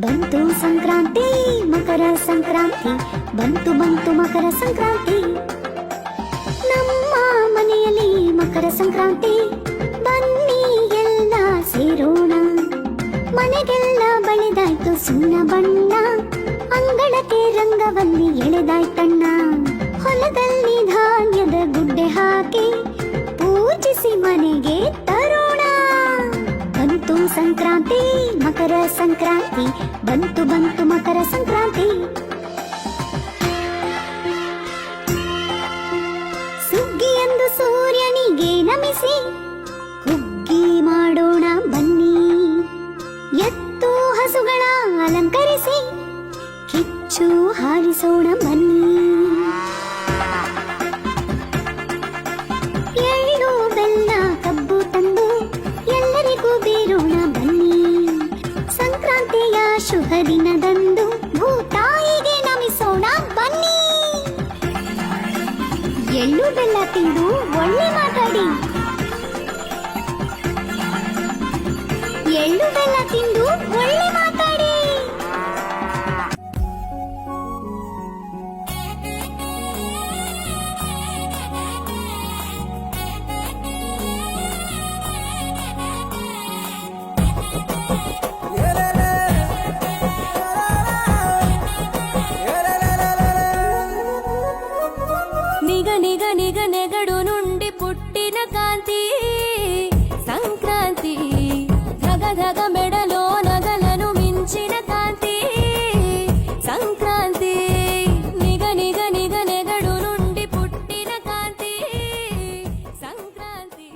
ಬಂತು ಸಂಕ್ರಾಂತಿ ಮಕರ ಸಂಕ್ರಾಂತಿ, ಬಂತು ಬಂತು ಮಕರ ಸಂಕ್ರಾಂತಿ. ನಮ್ಮ ಮನೆಯಲ್ಲಿ ಮಕರ ಸಂಕ್ರಾಂತಿ, ಬನ್ನಿ ಎಲ್ಲ ಸೇರೋಣ. ಮನೆಗೆಲ್ಲ ಬಳಿದಾಯ್ತು ಸುಣ್ಣ ಬಣ್ಣ, ಅಂಗಳಕ್ಕೆ ರಂಗವಲ್ಲಿ ಎಳೆದಾಯ್ತಣ್ಣ. ಹೊಲದಲ್ಲಿ ಧಾನ್ಯದ ಗುಡ್ಡೆ ಹಾಕಿ ಪೂಜಿಸಿ ಮನೆಗೆ ತರೋಣ. ಬಂತು ಸಂಕ್ರಾಂತಿ ಮಕರ ಸಂಕ್ರಾಂತಿ, ಬಂತು ಬಂತು ಮಕರ ಸಂಕ್ರಾಂತಿ. ಸುಗ್ಗಿ ಎಂದು ಸೂರ್ಯನಿಗೆ ನಮಿಸಿ ಹುಗ್ಗಿ ಮಾಡೋಣ ಬನ್ನಿ. ಎತ್ತು ಹಸುಗಳ ಅಲಂಕರಿಸಿ ಕಿಚ್ಚು ಹಾರಿಸೋಣ ಬನ್ನಿ. ಎಳ್ಳು ಬೆಲ್ಲ ಕಬ್ಬು ತಂದು ಎಲ್ಲರಿಗೂ ಬೀರೋಣ ಬನ್ನಿ. ಸಂಕ್ರಾಂತಿಯ ಶುಭ ದಿನದಂದು ಭೂತಾಯಿಗೆ ನಮಿಸೋಣ ಬನ್ನಿ. ಎಳ್ಳು ಬೆಲ್ಲ ತಿಂದು ಒಳ್ಳೆ ಮಾತಾಡಿ, ಎಳ್ಳು ಬೆಲ್ಲ ತಿಂದು ಒಳ್ಳೆ ಮಾತಾಡಿ. నిగ నిగ నిగ నెగడు నుండి పుట్టిన కాంతి సంక్రాంతి. ధగ ధగ మెడలో నగలను మించిన కాంతి సంక్రాంతి. నిగ నిగ నిగ నెగడు నుండి పుట్టిన కాంతి సంక్రాంతి.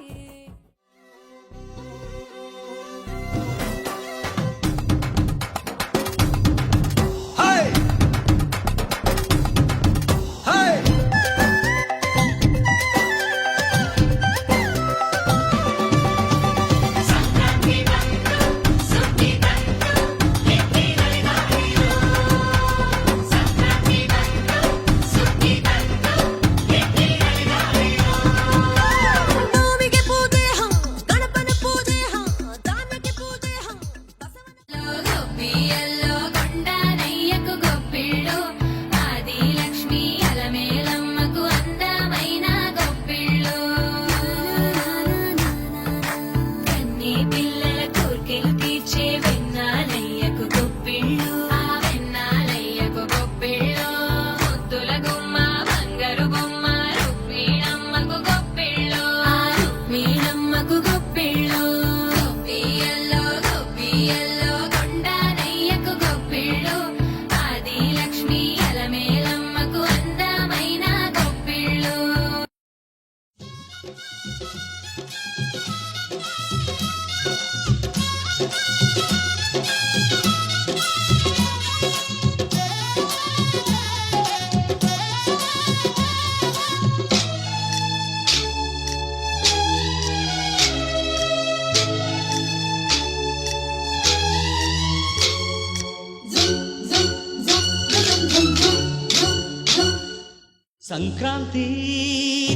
ಸಂಕ್ರಾಂತಿ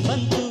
ಬಂತು